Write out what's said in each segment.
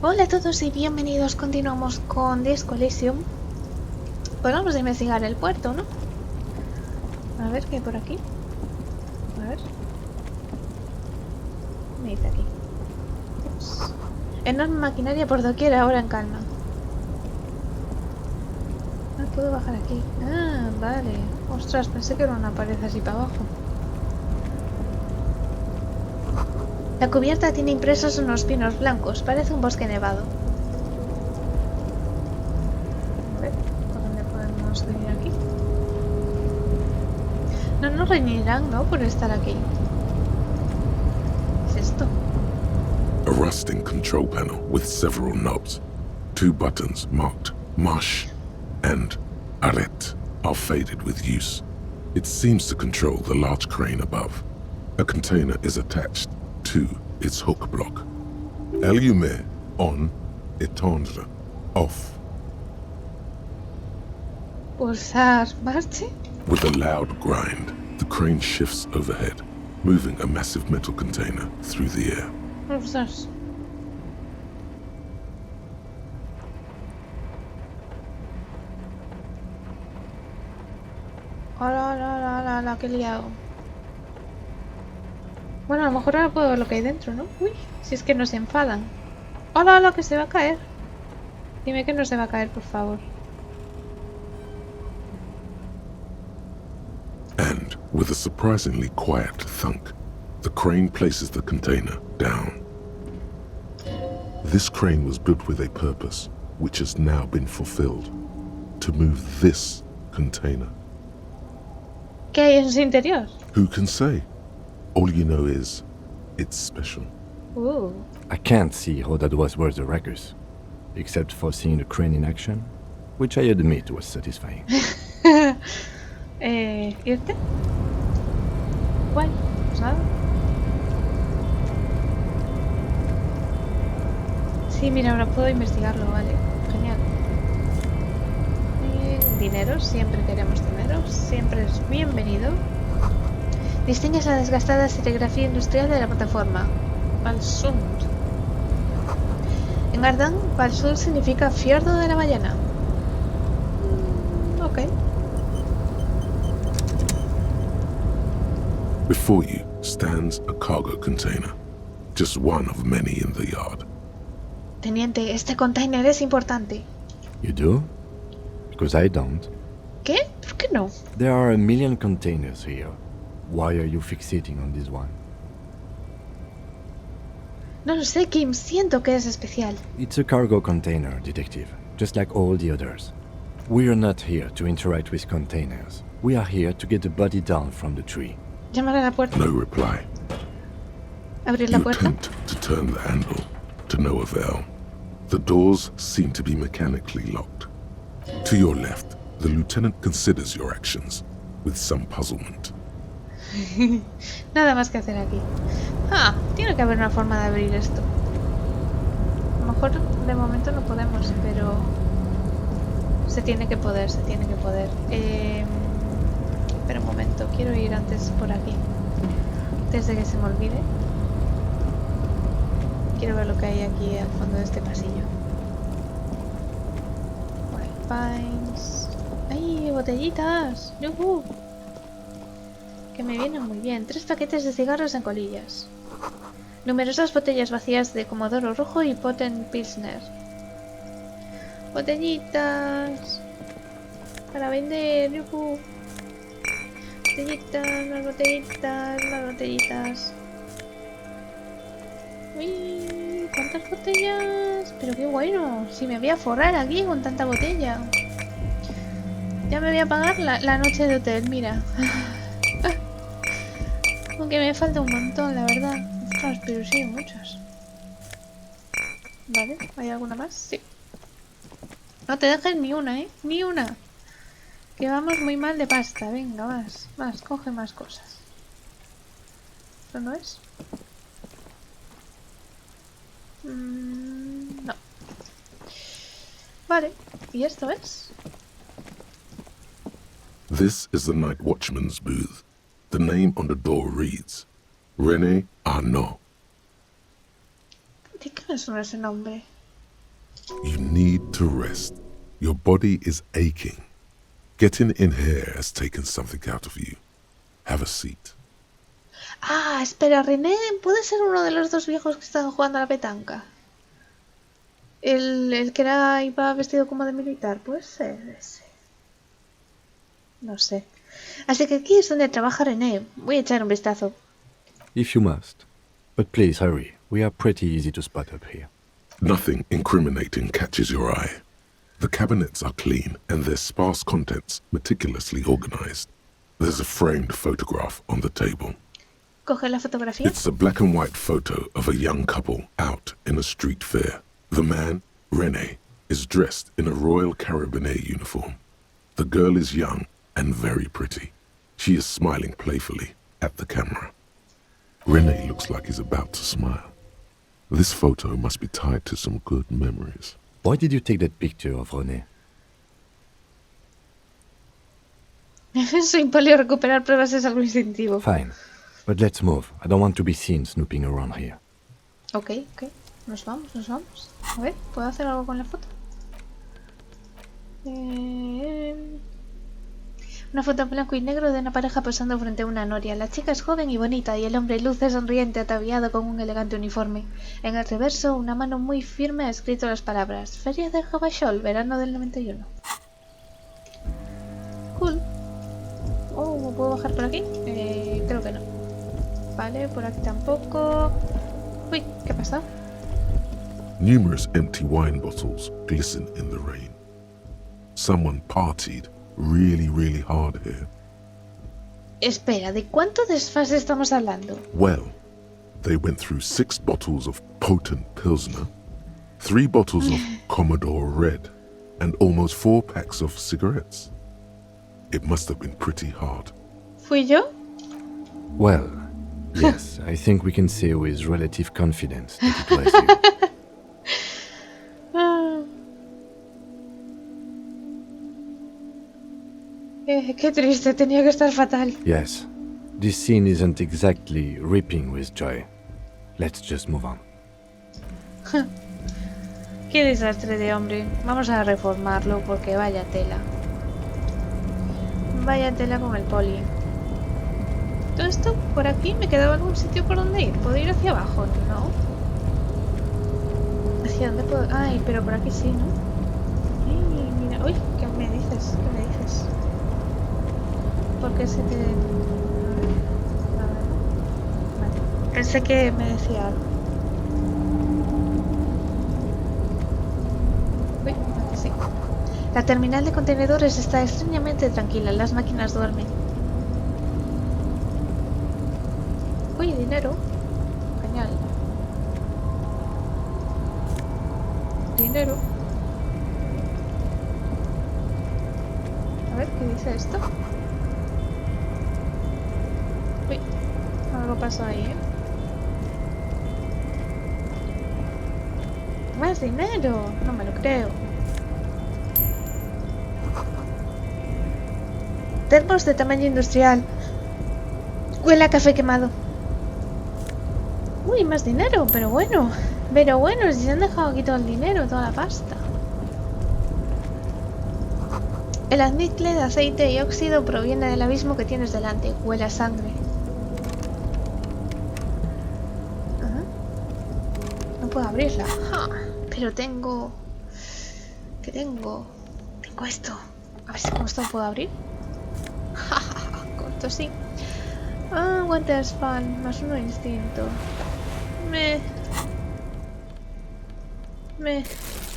Hola a todos y bienvenidos. Continuamos con Elysium. Pues vamos a investigar el puerto, ¿no? A ver qué hay por aquí. A ver. Me dice aquí. Ups. Enorme maquinaria por doquier, ahora en calma. No puedo bajar aquí. Ah, vale. Ostras, pensé que era una pared así para abajo. La cubierta tiene impresos unos pinos blancos. Parece un bosque nevado. A ver, ¿por dónde podemos venir aquí? No nos reñirán, ¿no? Por estar aquí. ¿Qué es esto? A rusting control panel with several knobs. 2 buttons marked Marsh and Arrête are faded with use. It seems to control the large crane above. A container is attached to its hook block. Allumer on, étendre off. Pulsar marche. With a loud grind, the crane shifts overhead, moving a massive metal container through the air. Ostras. Hola, qué liado. Bueno, a lo mejor ahora puedo ver lo que hay dentro, ¿no? Uy, si es que no se enfadan. Hola, que se va a caer. Dime que no se va a caer, por favor. And, with a surprisingly quiet thunk, the crane places the container down. This crane was built with a purpose, which has now been fulfilled. To move this container. ¿Qué hay en su interior? Who can say? All you know is, it's special. I can't see how that was worth the wreckers, except for seeing the crane in action, which I admit was satisfying. ¿Irte? Bueno, pues nada. Sí, mira, ahora puedo investigarlo, vale. Genial. Dinero, siempre queremos dinero, siempre es bienvenido. Distingues la desgastada serigrafía industrial de la plataforma. Balsund. En Ardán, Balsund significa fiordo de la ballena. Ok. Before you stands a cargo container, just one of many in the yard. Teniente, este container es importante. You do? Because I don't. ¿Qué? ¿Por qué no? There are a million containers here. Why are you fixating on this one? No lo sé, Kim. Siento que es especial. It's a cargo container, detective, just like all the others. We are not here to interact with containers. We are here to get the body down from the tree. Llamar a la puerta. No reply. Abrir la You puerta. attempt to turn the handle, to no avail. The doors seem to be mechanically locked. To your left, the lieutenant considers your actions with some puzzlement. Nada más que hacer aquí. Ah, tiene que haber una forma de abrir esto. A lo mejor de momento no podemos, pero se tiene que poder, se tiene que poder. Espera un momento, quiero ir antes por aquí. Antes de que se me olvide. Quiero ver lo que hay aquí al fondo de este pasillo. White Pines. ¡Ay, botellitas! ¡Yuhu! Que me vienen muy bien. 3 paquetes de cigarros en colillas. Numerosas botellas vacías de Comodoro rojo y Potent Pilsner. Botellitas. Para vender. ¡Yuhu! Botellitas, más botellitas, más botellitas. Uy, ¿cuántas botellas? Pero qué bueno. Si me voy a forrar aquí con tanta botella. Ya me voy a pagar la noche de hotel, mira. Aunque me falta un montón, la verdad. Ostras, pero sí, muchas. Vale, ¿hay alguna más? Sí. No te dejes ni una, ¿eh? Ni una. Que vamos muy mal de pasta. Venga, más, coge más cosas. ¿Eso no es? No. Vale, ¿y esto es? This is the night watchman's booth. The name on the door reads, René Arnaud. ¿De qué me suena ese nombre? You need to rest. Your body is aching. Getting in here has taken something out of you. Have a seat. Ah, espera, René, ¿puede ser uno de los dos viejos que estaban jugando a la petanca? El que iba vestido como de militar, puede ser ese. No sé. Así que aquí es donde trabaja René. Voy a echar un vistazo. If you must. But please hurry. We are pretty easy to spot up here. Nothing incriminating catches your eye. The cabinets are clean and their sparse contents meticulously organized. There's a framed photograph on the table. Coge la fotografía. It's a black and white photo of a young couple out in a street fair. The man, René, is dressed in a Royal Carabinieri uniform. The girl is young and very pretty. She is smiling playfully at the camera. René looks like he's about to smile. This photo must be tied to some good memories. Why did you take that picture of René? Su impolio recuperar pruebas es algo instintivo. Fine. But let's move. I don't want to be seen snooping around here. Ok. Nos vamos. A ver, ¿puedo hacer algo con la foto? Una foto en blanco y negro de una pareja posando frente a una noria. La chica es joven y bonita y el hombre luce sonriente ataviado con un elegante uniforme. En el reverso, una mano muy firme ha escrito las palabras Feria de Javachol, verano del 91. Cool. Oh, ¿puedo bajar por aquí? Creo que no. Vale, por aquí tampoco. Uy, ¿qué ha pasado? Numerous empty wine bottles glisten in the rain. Someone partied really hard here. Espera, ¿de cuánto desfase estamos hablando? Well, they went through 6 bottles of potent Pilsner, 3 bottles of Commodore Red, and almost 4 packs of cigarettes. It must have been pretty hard. ¿Fui yo? Well, yes, I think we can say with relative confidence that it was you. Qué triste, tenía que estar fatal. Yes, this scene isn't exactly ripping with joy. Let's just move on. Qué desastre de hombre. Vamos a reformarlo porque vaya tela. Vaya tela con el poli. Todo esto, por aquí, ¿me quedaba algún sitio por donde ir? ¿Puedo ir hacia abajo? No. ¿Hacia dónde puedo? Ay, pero por aquí sí, ¿no? Ay, mira. Uy, ¿qué me dices? ¿Qué me dices? ¿Por qué se te...? Nada, ¿no? Vale. Pensé que me decía algo. Uy, aquí sí. La terminal de contenedores está extrañamente tranquila. Las máquinas duermen. Uy, dinero. Genial. Dinero. A ver, ¿qué dice esto? Uy, algo pasó ahí, ¿eh? ¡Más dinero! No me lo creo. Termos de tamaño industrial. Huele a café quemado. Uy, más dinero, pero bueno. Pero bueno, si se han dejado aquí todo el dinero, toda la pasta. El almizcle de aceite y óxido proviene del abismo que tienes delante. Huele a sangre. No puedo abrirla. Pero tengo... ¿Qué tengo? Tengo esto. A ver si con esto puedo abrir. Con esto sí. Guantes fan, más 1 instinto.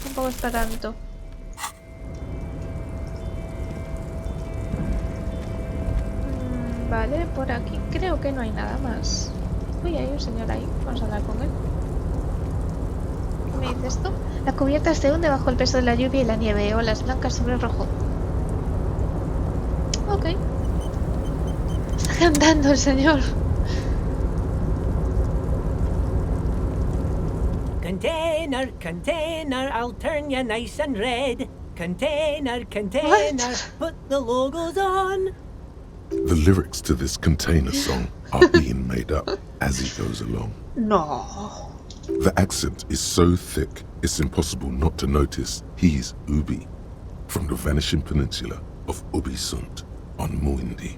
Tampoco está tanto. Vale, por aquí creo que no hay nada más. Uy, hay un señor ahí. Vamos a hablar con él. ¿Qué me dice esto? La cubierta se hunde bajo el peso de la lluvia y la nieve. Olas blancas sobre el rojo. Ok. Está cantando el señor. Container, container, I'll turn you nice and red. Container, container, What? put the logos on. The lyrics to this container song are being made up as he goes along. No. The accent is so thick, it's impossible not to notice he's Ubi, from the vanishing peninsula of Ubisunt on Muindi.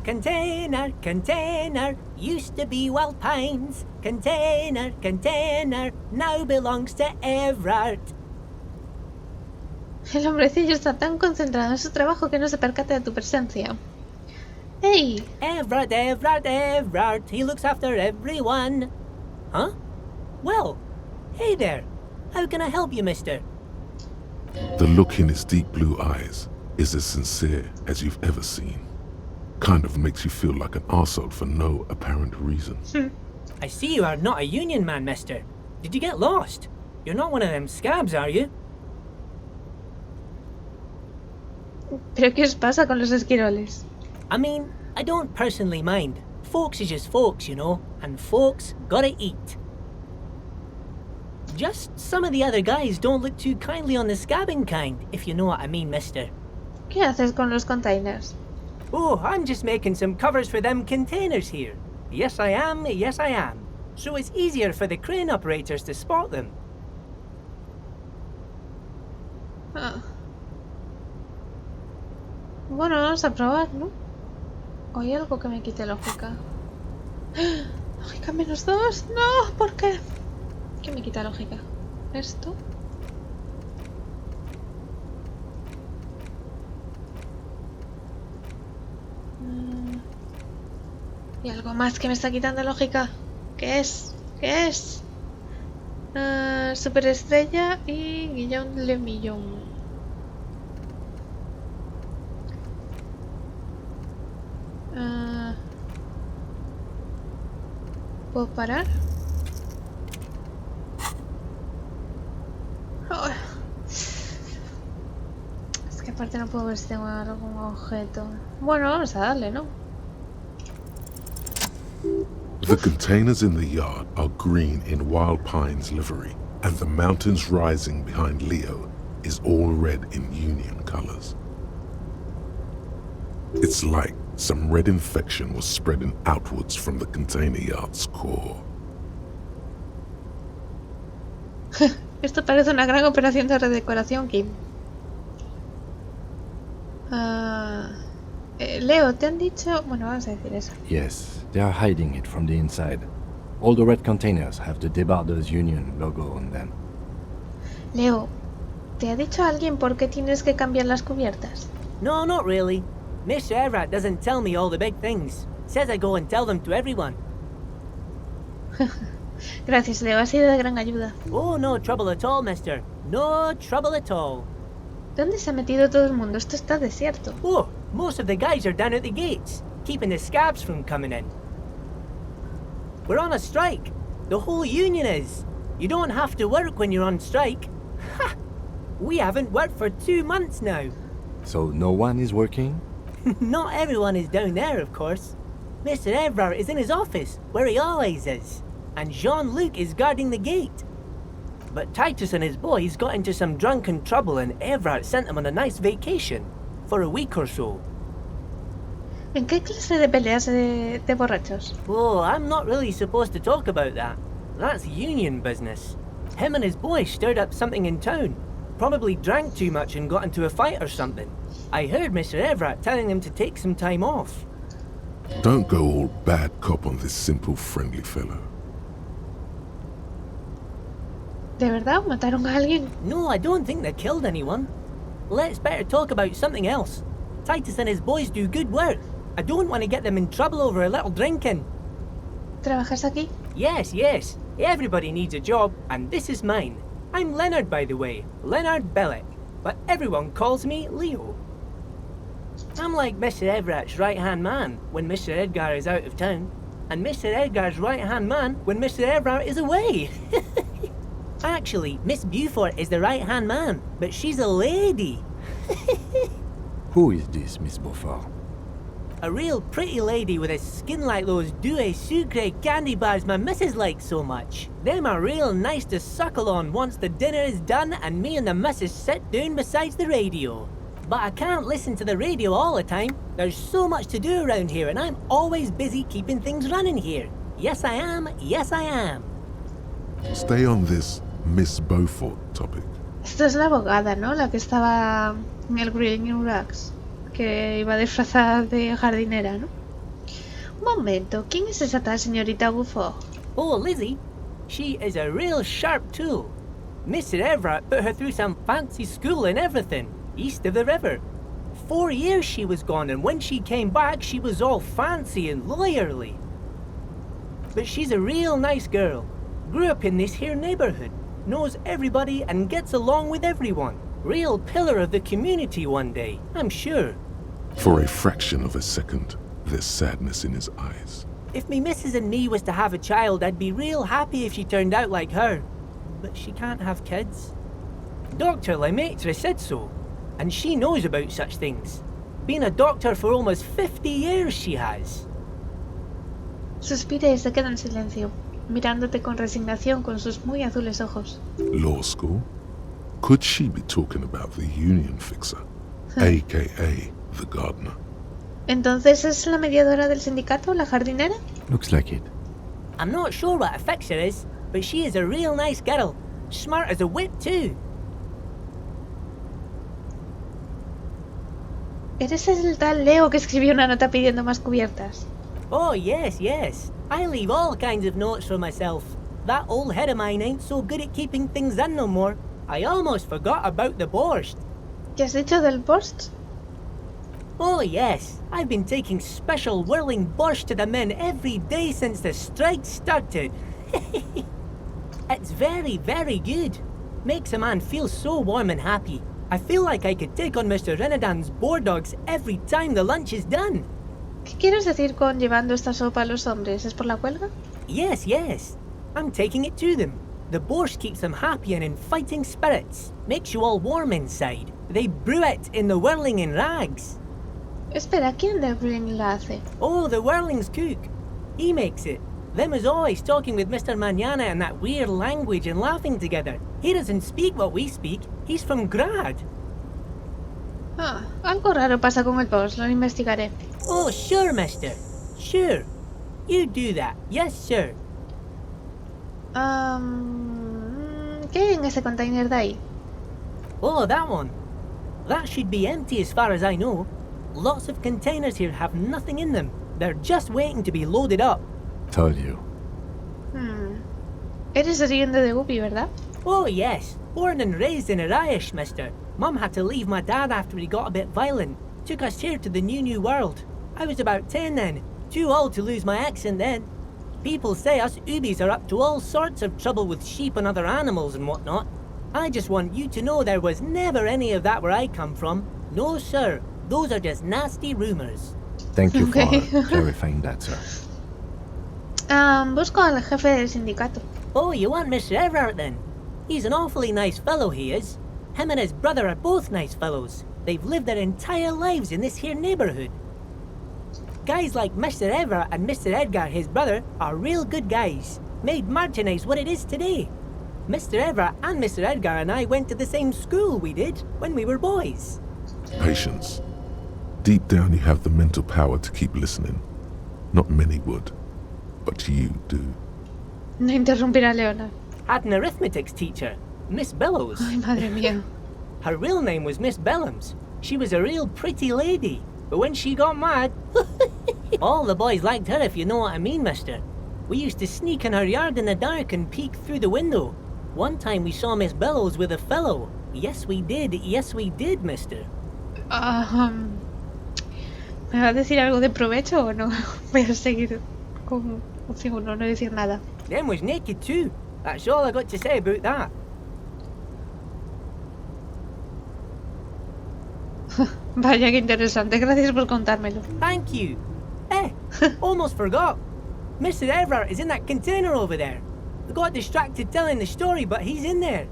Container, container, used to be wild pines. Container, container, now belongs to Everard. El hombrecillo está tan concentrado en su trabajo que no se percata de tu presencia. ¡Hey! Everard, Everard, Everard, he looks after everyone. Huh? Well, hey there. How can I help you, mister? The look in his deep blue eyes is as sincere as you've ever seen. Kind of makes you feel like an arsehole for no apparent reason. I see you are not a union man, mister. Did you get lost? You're not one of them scabs, are you? ¿Pero qué os pasa con los esquiroles? I mean, I don't personally mind. Folks is just folks, you know, and folks gotta eat. Just some of the other guys don't look too kindly on the scabbing kind, if you know what I mean, mister. ¿Qué haces con los containers? Oh, I'm just making some covers for them containers here. Yes I am, yes I am. So it's easier for the crane operators to spot them. Ah. Bueno, vamos a probar, ¿no? ¿O hay algo que me quite lógica? ¿Lógica -2? No, ¿por qué? ¿Qué me quita lógica? ¿Esto? Y algo más que me está quitando lógica. ¿Qué es? ¿Qué es? Superestrella y Guillón Le Millón. ¿Puedo parar? Oh. Es que aparte no puedo ver si tengo algún objeto. Bueno, vamos a darle, ¿no? The containers in the yard are green in Wild Pine's livery, and the mountains rising behind Leo is all red in Union colors. It's like some red infection was spreading outwards from the container yard's core. Esto parece una gran operación de redecoración, Kim. Leo, ¿te han dicho...? Bueno, vamos a decir eso. Yes, they are hiding it from the inside. All the red containers have the Debarders Union logo on them. Leo, ¿te ha dicho alguien por qué tienes que cambiar las cubiertas? No, not really. Mr. Everett doesn't tell me all the big things. Says I go and tell them to everyone. Gracias, Leo, ha sido de gran ayuda. Oh, no trouble at all, mister. No trouble at all. ¿Dónde se ha metido todo el mundo? Esto está desierto. Oh, most of the guys are down at the gates, keeping the scabs from coming in. We're on a strike. The whole union is. You don't have to work when you're on strike. Ha! We haven't worked for 2 months now. So no one is working? Not everyone is down there, of course. Mr. Everard is in his office, where he always is. And Jean-Luc is guarding the gate. But Titus and his boys got into some drunken trouble and Everard sent them on a nice vacation. For a week or so. ¿En qué clase de peleas de borrachos? Oh, I'm not really supposed to talk about that. That's union business. Him and his boys stirred up something in town. Probably drank too much and got into a fight or something. I heard Mr. Everett telling them to take some time off. Don't go all bad cop on this simple, friendly fellow. ¿De verdad mataron a alguien? No, I don't think they killed anyone. Let's better talk about something else. Titus and his boys do good work. I don't want to get them in trouble over a little drinking. ¿Trabajas aquí? Yes, yes. Everybody needs a job, and this is mine. I'm Leonard, by the way. Leonard Bellick. But everyone calls me Leo. I'm like Mr. Everett's right-hand man when Mr. Edgar is out of town, and Mr. Edgar's right-hand man when Mr. Everett is away. Actually, Miss Beaufort is the right-hand man, but she's a lady. Who is this, Miss Beaufort? A real pretty lady with a skin like those douce sucre candy bars my missus likes so much. Them are real nice to suckle on once the dinner is done and me and the missus sit down beside the radio. But I can't listen to the radio all the time. There's so much to do around here and I'm always busy keeping things running here. Yes I am, yes I am. Stay on this Miss Beaufort topic. Esta es la abogada, ¿no? La que estaba en el Green Rags, que iba disfrazada de jardinera, ¿no? Un momento, ¿quién es esa tal señorita Beaufort? Oh, Lizzie, she is a real sharp tool. Mr. Everett put her through some fancy school and everything, east of the river. 4 years she was gone, and when she came back, she was all fancy and lawyerly. But she's a real nice girl. Grew up in this here neighborhood, knows everybody and gets along with everyone. Real pillar of the community one day, I'm sure. For a fraction of a second, there's sadness in his eyes. If me missus and me was to have a child, I'd be real happy if she turned out like her. But she can't have kids. Dr. Lemaitre said so, and she knows about such things. Been a doctor for almost 50 years she has. Suspira y se queda en silencio, mirándote con resignación con sus muy azules ojos. Law school? Could she be talking about the union fixer, aka the gardener? ¿Entonces es la mediadora del sindicato, la jardinera? Looks like it. I'm not sure what a fixer is, but she is a real nice girl. Smart as a whip too. ¿Eres el tal Leo que escribió una nota pidiendo más cubiertas? Oh yes, yes. I leave all kinds of notes for myself. That old head of mine ain't so good at keeping things in no more. I almost forgot about the borscht. ¿Qué has dicho del post? Oh yes, I've been taking special whirling borscht to the men every day since the strike started. It's very, very good. Makes a man feel so warm and happy. I feel like I could take on Mr. Renadan's boar dogs every time the lunch is done. ¿Qué quieres decir con llevando esta sopa a los hombres? ¿Es por la huelga? Yes, yes. I'm taking it to them. The borscht keeps them happy and in fighting spirits. Makes you all warm inside. They brew it in the whirling in rags. Espera, ¿quién de Green la hace? Oh, the whirling's cook. He makes it. Them is always talking with Mr. Manana in that weird language and laughing together. He doesn't speak what we speak. He's from Grad. Ah, algo raro pasa con el post, lo investigaré. Oh, sure, mister. Sure. You do that. Yes, sir. ¿Qué hay en ese container de ahí? Oh, that one. That should be empty as far as I know. Lots of containers here have nothing in them. They're just waiting to be loaded up. Told you. Eres oriundo de Ubi, ¿verdad? Oh, yes. Born and raised in Irish, mister. Mum had to leave my dad after he got a bit violent. Took us here to the new world. I was about 10 then. Too old to lose my accent then. People say us Ubis are up to all sorts of trouble with sheep and other animals and whatnot. I just want you to know there was never any of that where I come from. No, sir. Those are just nasty rumors. Thank you Okay. for clarifying that, sir. Busco al jefe del sindicato. Oh, you want Mr. Everett then? He's an awfully nice fellow, he is. Him and his brother are both nice fellows. They've lived their entire lives in this here neighborhood. Guys like Mr. Everett and Mr. Edgar, his brother, are real good guys. Made Martinez what it is today. Mr. Everett and Mr. Edgar and I went to the same school we did when we were boys. Patience. Deep down you have the mental power to keep listening. Not many would, but you do. No interrumpir a Leona. Had an arithmetics teacher, Miss Bellows. Ay, madre mía. Her real name was Miss Bellams. She was a real pretty lady. But when she got mad, all the boys liked her, if you know what I mean, mister. We used to sneak in her yard in the dark and peek through the window. One time we saw Miss Bellows with a fellow. Yes, we did, mister. ¿Me va a decir algo de provecho o no? Voy a seguir con opción 1, no decir nada. Them was naked too. That's all I got to say about that. Vaya, qué interesante. Gracias por contármelo. Thank you. Almost forgot. Mr. Everett is in that container over there. I got distracted telling the story, but he's in there.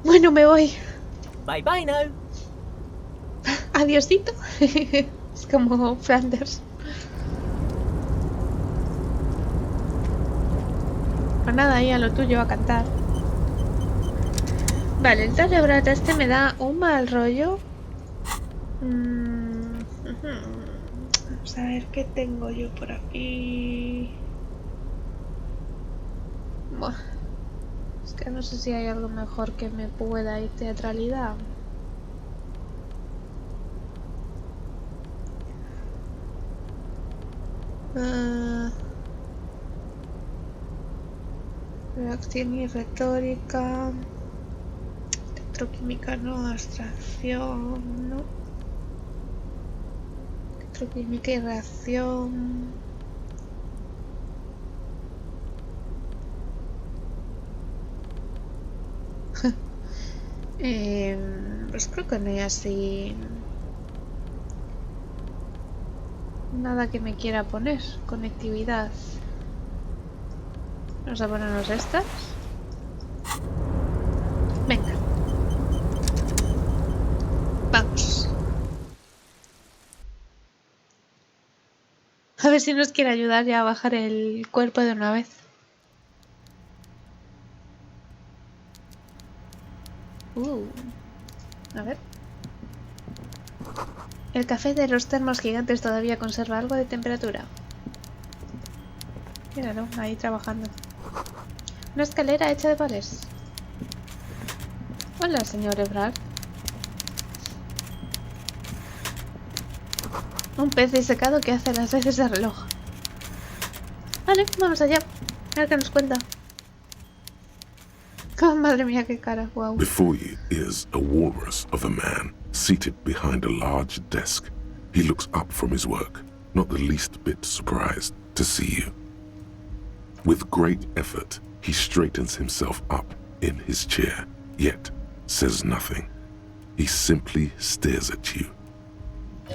Bueno, me voy. Bye bye now. Adiosito. Es como Flanders. Pues nada, ahí a lo tuyo, a cantar. Vale, el telebrata este me da un mal rollo. Vamos A ver, ¿qué tengo yo por aquí? Buah. Es que no sé si hay algo mejor que me pueda ir teatralidad. Reacción y retórica. Electroquímica no, abstracción no. Electroquímica y reacción. Pues creo que no hay así nada que me quiera poner. Conectividad. Vamos a ponernos estas. Venga. Vamos. A ver si nos quiere ayudar ya a bajar el cuerpo de una vez. A ver. El café de los termos gigantes todavía conserva algo de temperatura. Míralo, ahí trabajando. Una escalera hecha de palés. Hola, señor Ebrard. Un pez disecado que hace las veces de reloj. Vale, vamos allá. A ver qué nos cuenta. Oh, madre mía, qué cara, wow. Before you is a walrus of a man seated behind a large desk. He looks up from his work, not the least bit surprised to see you. With great effort, he straightens himself up in his chair, yet says nothing. He simply stares at you.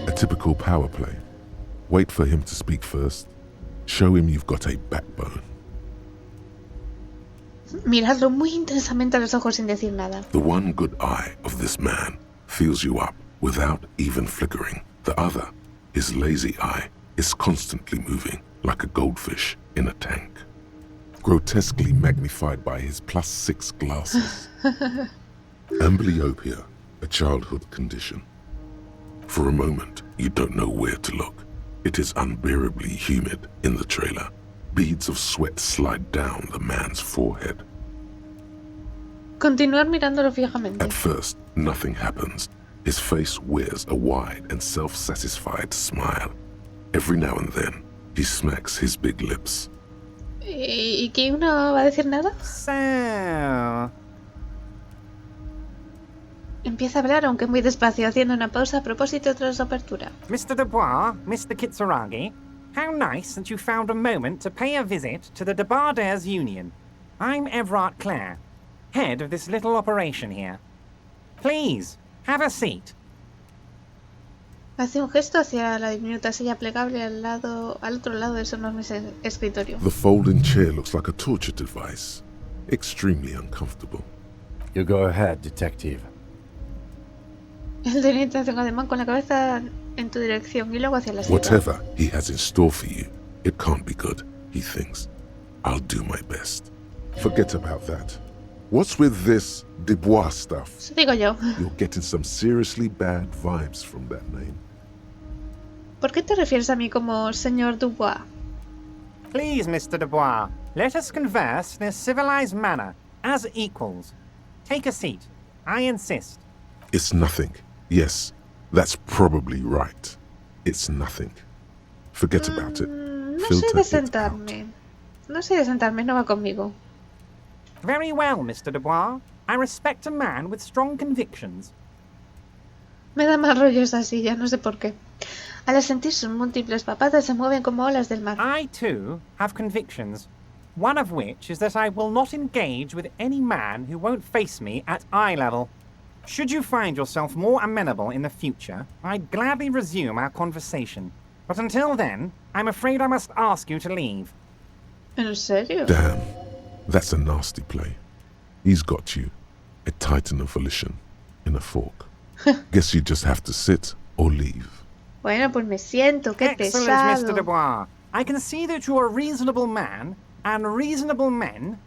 A typical power play. Wait for him to speak first. Show him you've got a backbone. Miradlo muy intensamente a los ojos sin decir nada. The one good eye of this man fills you up without even flickering. The other, his lazy eye, is constantly moving like a goldfish in a tank. Grotesquely magnified by his +6 glasses. Amblyopia, a childhood condition. For a moment, you don't know where to look. It is unbearably humid in the trailer. Beads of sweat slide down the man's forehead. Continuar mirándolo fijamente. At first, nothing happens. His face wears a wide and self-satisfied smile. Every now and then, he smacks his big lips. ¿Y que uno va a decir nada? So... Empieza a hablar, aunque muy despacio, haciendo una pausa a propósito tras su apertura. Mr. Dubois, Mr. Kitsuragi, how nice that you found a moment to pay a visit to the Debardairs Union. I'm Everard Clare, head of this little operation here. Please, have a seat. Hace un gesto hacia la diminuta silla plegable al otro lado de su enorme escritorio. The folding chair looks like a torture device. Extremely uncomfortable. You go ahead, detective. El teniente hace un ademán con la cabeza en tu dirección y luego hacia la silla. Whatever he has in store for you, it can't be good, he thinks. I'll do my best. Forget about that. What's with this Dubois stuff? Eso digo yo. You're getting some seriously bad vibes from that name. ¿Por qué te refieres a mí como señor Dubois? Please, Mr. Dubois, let us converse in a civilized manner, as equals. Take a seat. I insist. It's nothing. Yes, that's probably right. It's nothing. Forget about it. No Filter sé de it sentarme. No sé de sentarme, no va conmigo. Very well, Mr. Dubois. I respect a man with strong convictions. Me da mal rollo esa silla, no sé por qué. Al sentir sus múltiples papadas se mueven como olas del mar. I, too, have convictions. One of which is that I will not engage with any man who won't face me at eye level. Should you find yourself more amenable in the future, I'd gladly resume our conversation. But until then, I'm afraid I must ask you to leave. ¿En serio? Damn, that's a nasty play. He's got you, a titan of volition, in a fork. Guess you just have to sit or leave. Bueno, pues me siento, qué Excellent, pesado. Mr. Dubois. I can see that you're a reasonable man, and reasonable men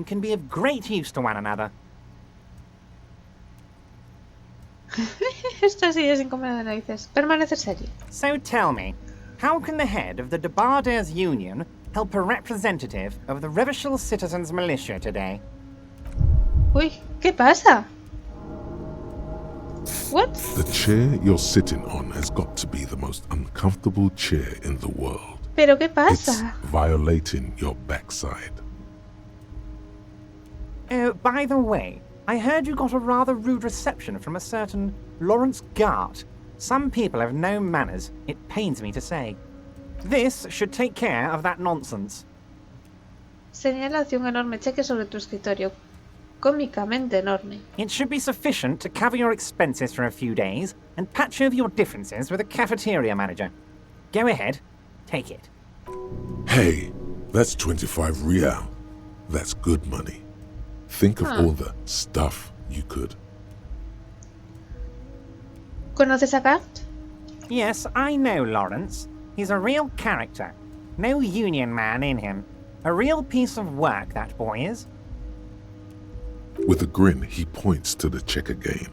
can be of great use to one another. Esto sí es incómodo de narices. Permanece serio. So tell me, how can the head of the Debarders Union help a representative of the Revachol Citizens Militia today? Uy, ¿qué pasa? What? The chair you're sitting on has got to be the most uncomfortable chair in the world. ¿Pero qué It's pasa? violating your backside. Oh, by the way, I heard you got a rather rude reception from a certain Lawrence Gart. Some people have no manners, it pains me to say. This should take care of that nonsense. Señala hacia un enorme cheque sobre tu escritorio. Cómicamente enorme. It should be sufficient to cover your expenses for a few days and patch over your differences with the cafeteria manager. Go ahead, take it. Hey, that's 25 real. That's good money. Think of all the stuff you could. ¿Conoces a Gart? Yes, I know Lawrence. He's a real character. No union man in him. A real piece of work, that boy is. With a grin, he points to the checker game.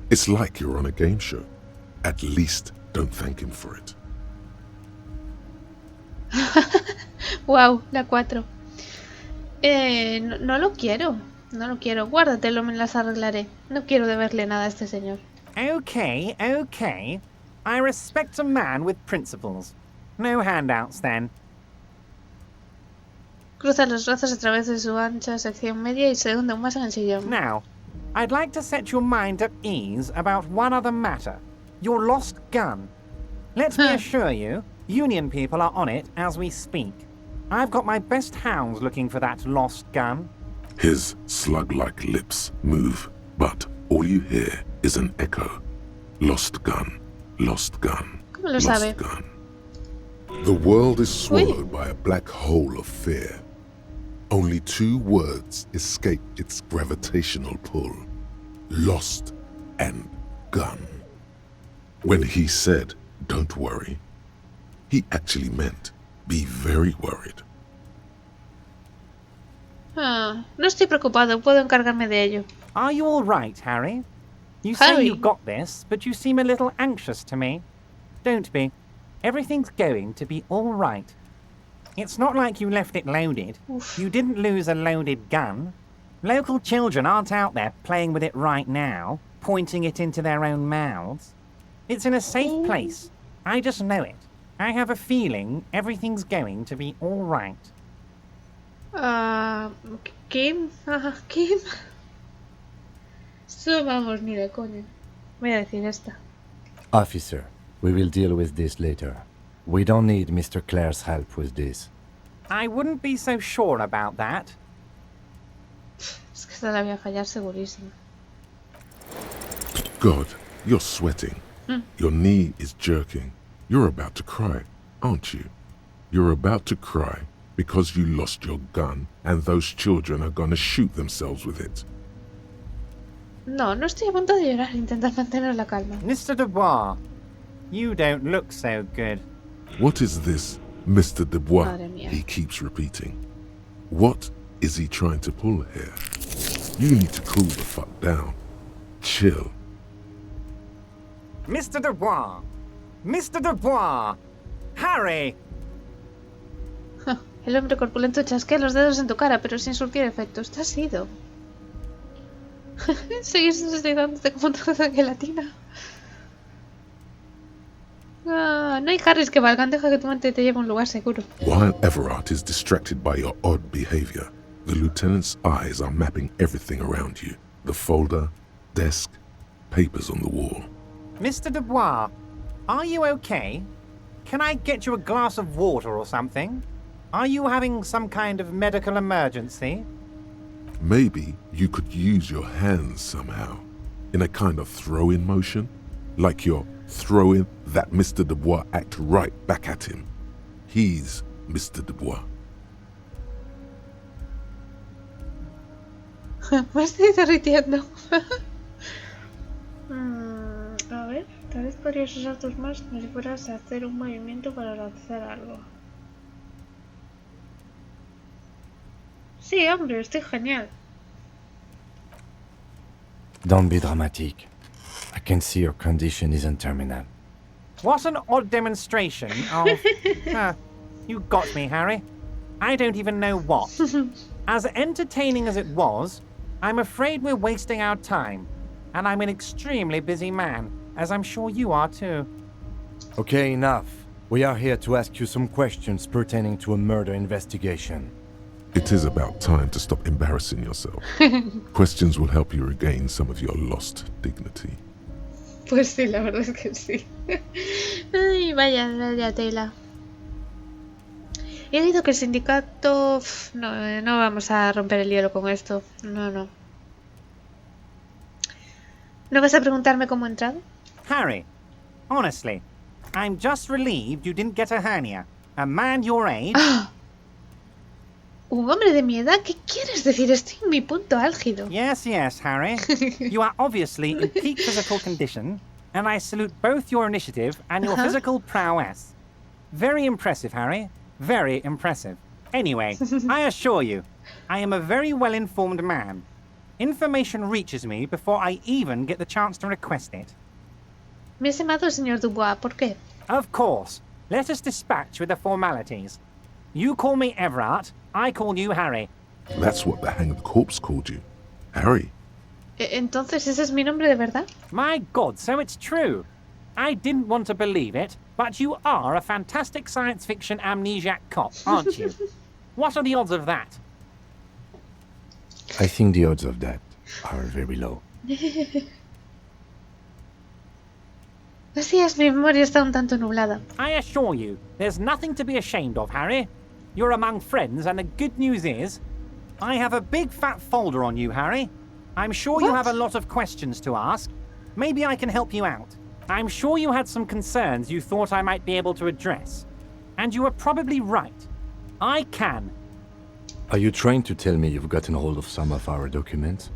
It's like you're on a game show. At least don't thank him for it. Wow, la 4. No lo quiero. No lo quiero. Guárdatelo, me las arreglaré. No quiero deberle nada a este señor. Okay, okay. I respect a man with principles. No handouts, then. Cruza los brazos a través de su ancha sección media y se hunde aún más en el sillón. Now, I'd like to set your mind at ease about one other matter. Your lost gun. Let me assure you, Union people are on it as we speak. I've got my best hounds looking for that lost gun. His slug-like lips move, but all you hear is an echo. Lost gun, lost gun, ¿Cómo lo lost sabe? gun. The world is swallowed by a black hole of fear. Only 2 words escape its gravitational pull. Lost and gun. When he said, "Don't worry," he actually meant, be very worried. No estoy preocupado, puedo encargarme de ello. Are you all right, Harry? You say Harry. you got this, but you seem a little anxious to me. Don't be. Everything's going to be all right. It's not like you left it loaded. You didn't lose a loaded gun. Local children aren't out there playing with it right now, pointing it into their own mouths. It's in a safe place. I just know it. I have a feeling everything's going to be all right. Kim. Kim. So vamos, ni de coña. Voy a decir esta. Officer, we will deal with this later. We don't need Mr. Clare's help with this. I wouldn't be so sure about that. Es que esta la voy a fallar segurísimo. God, you're sweating. Your knee is jerking. You're about to cry, aren't you? You're about to cry because you lost your gun and those children are gonna shoot themselves with it. No, no estoy a punto de llorar. Intenta mantener la calma. Mr. Dubois, you don't look so good. What is this, Mr. Dubois? Madre mía. He keeps repeating. What is he trying to pull here? You need to cool the fuck down. Chill. Mr. Dubois! Mr. Dubois! Harry! El hombre corpulento chasquea los dedos en tu cara, pero sin surtir efecto. Estás ido. Seguís deslizándote como trozo de gelatina. No hay Harrys que valgan. Deja que tu mente te lleve a un lugar seguro. While Everard is distracted by your odd behavior, the lieutenant's eyes are mapping everything around you. The folder, desk, papers on the wall. Mr. Dubois, are you okay? Can I get you a glass of water or something? Are you having some kind of medical emergency? Maybe you could use your hands somehow, in a kind of throw-in motion, like you're throwing that Mr. Dubois act right back at him. He's Mr. Dubois. Me estoy derritiendo. A ver, tal vez podrías usar tus manos como si fueras a hacer un movimiento para lanzar algo. Sí, hombre, estoy genial. Don't be dramatic. I can see your condition isn't terminal. What an odd demonstration of... you got me, Harry. I don't even know what. As entertaining as it was, I'm afraid we're wasting our time. And I'm an extremely busy man, as I'm sure you are too. Okay, enough. We are here to ask you some questions pertaining to a murder investigation. It is about time to stop embarrassing yourself. Questions will help you regain some of your lost dignity. Pues sí, la verdad es que sí. Ay, vaya tela. He oído que el sindicato... No vamos a romper el hielo con esto. No. ¿No vas a preguntarme cómo he entrado? Harry, honestly, I'm just relieved you didn't get a hernia. A man your age... ¿Un hombre de mi edad? ¿Qué quieres decir? Estoy en mi punto álgido. Yes, Harry. You are obviously in peak physical condition, and I salute both your initiative and your physical prowess. Very impressive, Harry. Very impressive. Anyway, I assure you, I am a very well-informed man. Information reaches me before I even get the chance to request it. Me has llamado señor Dubois. ¿Por qué? Of course. Let us dispatch with the formalities. You call me Everard, I call you Harry. That's what the hanged corpse called you. Harry. Entonces, ¿ese es mi nombre de verdad? My God, so it's true. I didn't want to believe it, but you are a fantastic science fiction amnesiac cop, aren't you? What are the odds of that? I think the odds of that are very low. Así es, mi memoria está un tanto nublada. I assure you, there's nothing to be ashamed of, Harry. You're among friends, and the good news is, I have a big fat folder on you, Harry. I'm sure you have a lot of questions to ask. Maybe I can help you out. I'm sure you had some concerns you thought I might be able to address. And you were probably right. I can. Are you trying to tell me you've gotten hold of some of our documents?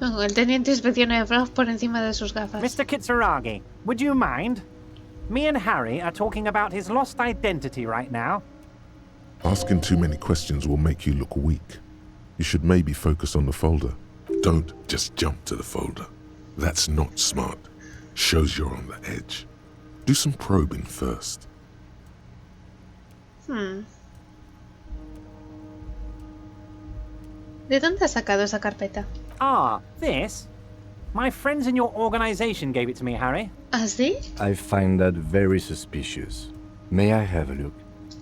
El teniente inspecciona a Frog por encima de sus gafas. Mr. Kitsuragi, would you mind? Me and Harry are talking about his lost identity right now. Asking too many questions will make you look weak. You should maybe focus on the folder. Don't just jump to the folder. That's not smart. Shows you're on the edge. Do some probing first. ¿De dónde has sacado esa carpeta? Ah, this? My friends in your organization gave it to me, Harry. ¿Ah, sí? I find that very suspicious. May I have a look?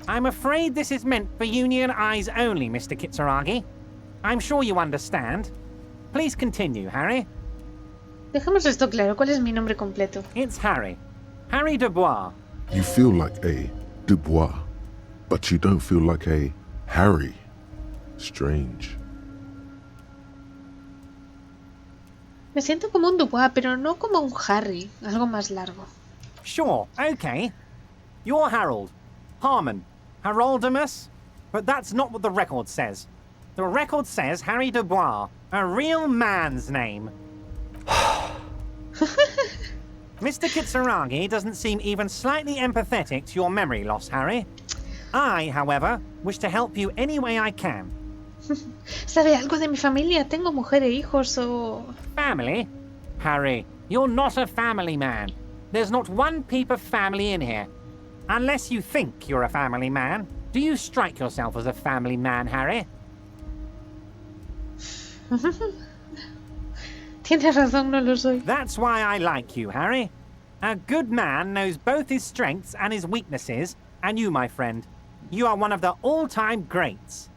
I'm afraid this is meant for union eyes only, Mr. Kitsuragi. I'm sure you understand. Please continue, Harry. Dejemos esto claro. ¿Cuál es mi nombre completo? It's Harry. Harry Dubois. You feel like a Dubois, but you don't feel like a Harry. Strange. Me siento como un Dubois, pero no como un Harry. Algo más largo. Sure, okay. You're Harold. Harmon. Haroldamus? But that's not what the record says. The record says Harry Dubois. A real man's name. Mr. Kitsuragi doesn't seem even slightly empathetic to your memory loss, Harry. I, however, wish to help you any way I can. ¿Sabe algo de mi familia? ¿Tengo mujer e hijos o...? Family? Harry, you're not a family man. There's not one peep of family in here. Unless you think you're a family man. Do you strike yourself as a family man, Harry? Tienes razón, no lo soy. That's why I like you, Harry. A good man knows both his strengths and his weaknesses, and you, my friend, you are one of the all-time greats.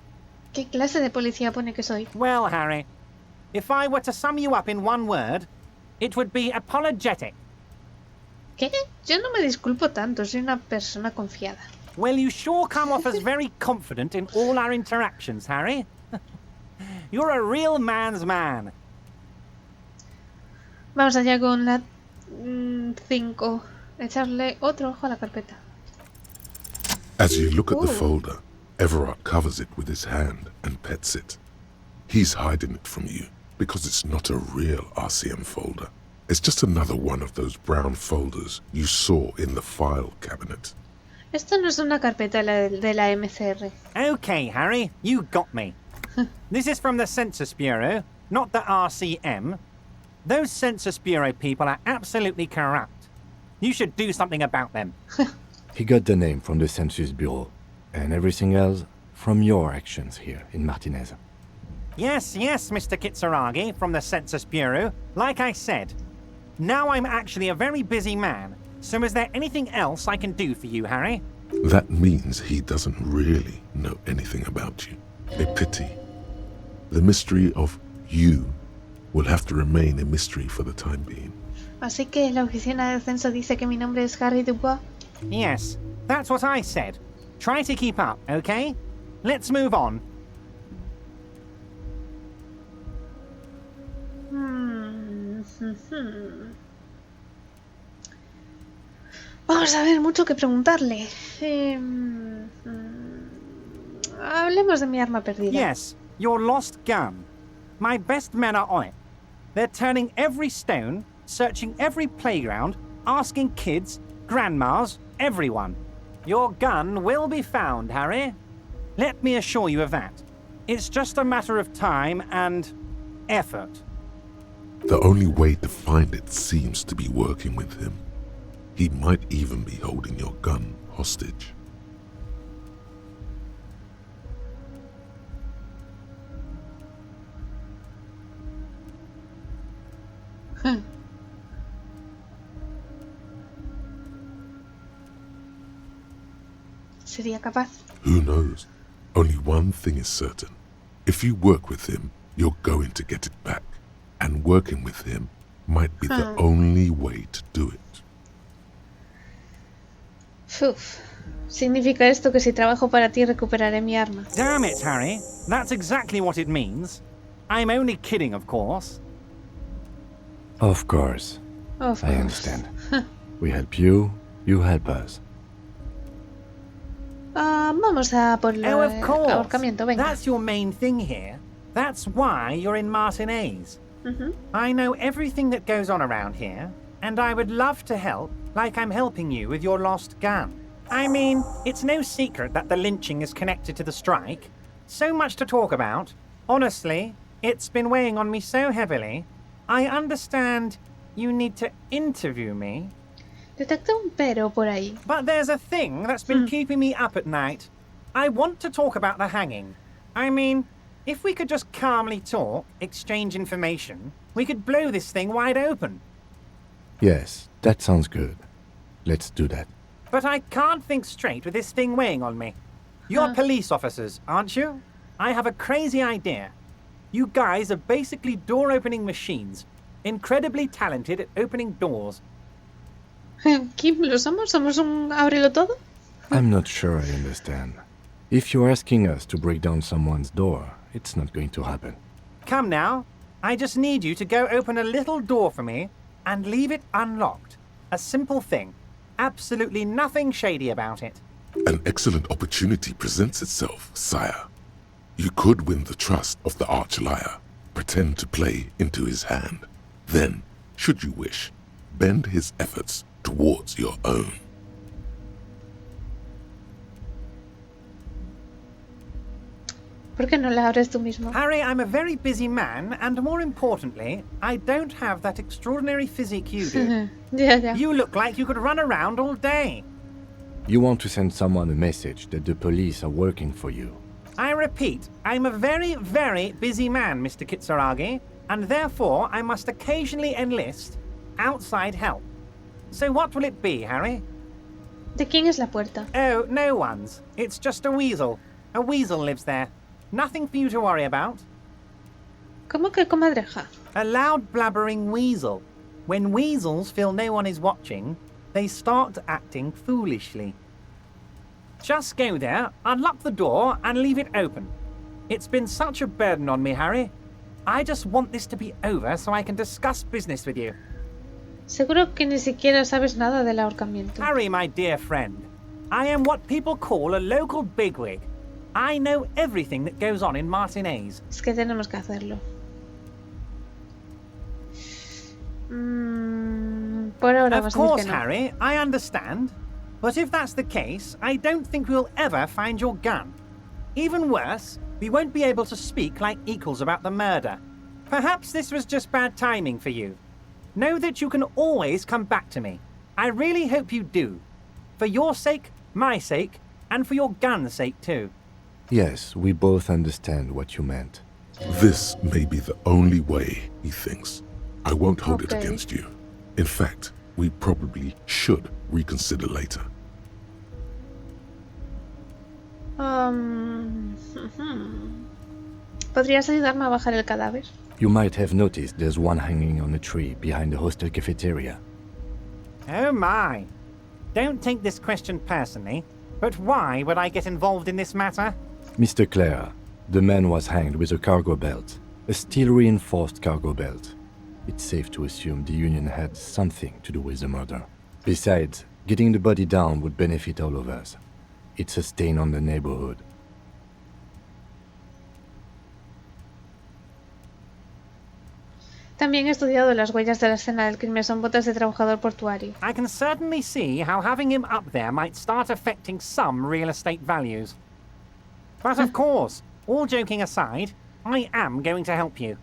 ¿Qué clase de policía pone que soy? Well, Harry, if I were to sum you up in one word, it would be apologetic. ¿Qué? Yo no me disculpo tanto, soy una persona confiada. Well, you sure come off as very confident in all our interactions, Harry. You're a real man's man. Vamos allá con la 5. Echarle otro ojo a la carpeta. As you look at the folder, Everard covers it with his hand and pets it. He's hiding it from you because it's not a real RCM folder. It's just another one of those brown folders you saw in the file cabinet. Esto no es una carpeta de la MCR. Okay, Harry, you got me. This is from the Census Bureau, not the RCM. Those Census Bureau people are absolutely corrupt. You should do something about them. He got the name from the Census Bureau, and everything else from your actions here in Martinez. Yes, Mr. Kitsuragi from the Census Bureau. Like I said, now I'm actually a very busy man, so is there anything else I can do for you, Harry? That means he doesn't really know anything about you. A pity. The mystery of you will have to remain a mystery for the time being. Así que la oficina de censo dice que mi nombre es Harry Dubois. Yes, that's what I said. Try to keep up, okay? Let's move on. Vamos a ver, mucho que preguntarle. Hablemos de mi arma perdida. Yes, your lost gun. My best men are on it. They're turning every stone, searching every playground, asking kids, grandmas, everyone. Your gun will be found, Harry. Let me assure you of that. It's just a matter of time and effort. The only way to find it seems to be working with him. He might even be holding your gun hostage. ¿Sería capaz? Who knows? Only one thing is certain. If you work with him, you're going to get it back. And working with him might be the only way to do it. Uf. ¿Significa esto que si trabajo para ti recuperaré mi arma? Damn it, Harry. That's exactly what it means. I'm only kidding, of course. Of course. Of I course. understand. We help you, you help us. Vamos a por el Oh, of course. ahorcamiento, venga. That's your main thing here. That's why you're in Martinez. I know everything that goes on around here, and I would love to help, like I'm helping you with your lost gun. I mean, it's no secret that the lynching is connected to the strike. So much to talk about. Honestly, it's been weighing on me so heavily. I understand you need to interview me. Detecté un pero por ahí. But there's a thing that's been keeping me up at night. I want to talk about the hanging. I mean, if we could just calmly talk, exchange information, we could blow this thing wide open. Yes, that sounds good. Let's do that. But I can't think straight with this thing weighing on me. You're police officers, aren't you? I have a crazy idea. You guys are basically door-opening machines, incredibly talented at opening doors. ¿Kim lo somos? ¿Somos un ábrelo todo? I'm not sure I understand. If you're asking us to break down someone's door, it's not going to happen. Come now. I just need you to go open a little door for me and leave it unlocked. A simple thing. Absolutely nothing shady about it. An excellent opportunity presents itself, sire. You could win the trust of the arch-liar, pretend to play into his hand. Then, should you wish, bend his efforts towards your own. ¿Por qué no la abres tú mismo? Harry, I'm a very busy man, and more importantly, I don't have that extraordinary physique you do. Ya. You look like you could run around all day. You want to send someone a message that the police are working for you. I repeat, I'm a very, very busy man, Mr. Kitsuragi, and therefore I must occasionally enlist outside help. So what will it be, Harry? ¿De quién es la puerta? Oh, no one's. It's just a weasel. A weasel lives there. Nothing for you to worry about. ¿Cómo que comadreja? A loud blabbering weasel. When weasels feel no one is watching, they start acting foolishly. Just go there, unlock the door, and leave it open. It's been such a burden on me, Harry. I just want this to be over so I can discuss business with you. Seguro que ni siquiera sabes nada del ahorcamiento. Harry, my dear friend, I am what people call a local bigwig. I know everything that goes on in Martinez. Es que tenemos que hacerlo. Por ahora Of vas a decir course, que no. Harry, I understand. But if that's the case, I don't think we'll ever find your gun. Even worse, we won't be able to speak like equals about the murder. Perhaps this was just bad timing for you. Know that you can always come back to me. I really hope you do. For your sake, my sake, and for your gun's sake too. Yes, we both understand what you meant. This may be the only way, he thinks. I won't hold it Okay. against you. In fact, we probably should reconsider later. ¿Podrías ayudarme a bajar el cadáver? You might have noticed there's one hanging on a tree behind the hostel cafeteria. Oh my. Don't take this question personally, but why would I get involved in this matter? Mr. Clare, the man was hanged with a cargo belt, a steel-reinforced cargo belt. It's safe to assume the Union had something to do with the murder. Besides, getting the body down would benefit all of us. It's a stain on the neighborhood. También he estudiado las huellas de la escena del crimen son botas de trabajador portuario. I can certainly see how having him up there might start affecting some real estate values. But of course, all joking aside, I am going to help you.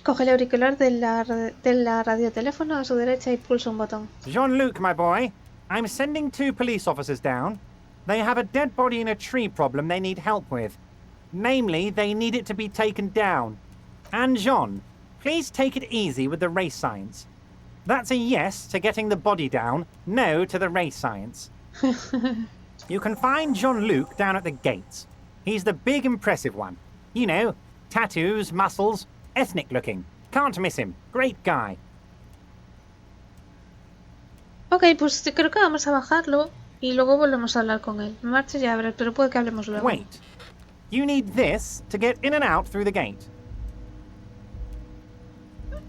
Coge el auricular de la radioteléfono a su derecha y pulsa un botón. Jean-Luc, my boy, I'm sending 2 police officers down. They have a dead body in a tree problem they need help with. Namely, they need it to be taken down. And Jean, please take it easy with the race science. That's a yes to getting the body down, no to the race science. You can find Jean-Luc down at the gates. He's the big impressive one. You know, tattoos, muscles, ethnic looking. Can't miss him. Great guy. Ok, pues creo que vamos a bajarlo y luego volvemos a hablar con él. Me marcho ya, pero puede que hablemos luego. Wait. You need this to get in and out through the gate.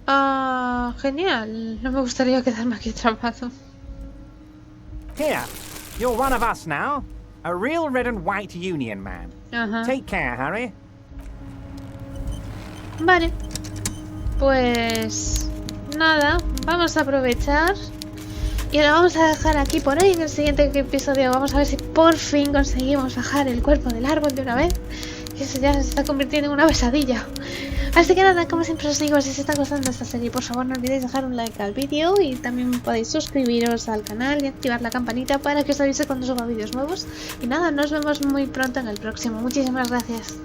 Ah, genial. No me gustaría quedarme aquí atrapado. Here, you're one of us now. A real red and white Union man. Ajá. Take care, Harry. Vale. Pues nada, vamos a aprovechar y lo vamos a dejar aquí por hoy. En el siguiente episodio vamos a ver si por fin conseguimos bajar el cuerpo del árbol de una vez. Que eso ya se está convirtiendo en una pesadilla. Así que nada, como siempre os digo, si os está gustando esta serie, por favor no olvidéis dejar un like al vídeo y también podéis suscribiros al canal y activar la campanita para que os avise cuando suba vídeos nuevos. Y nada, nos vemos muy pronto en el próximo. Muchísimas gracias.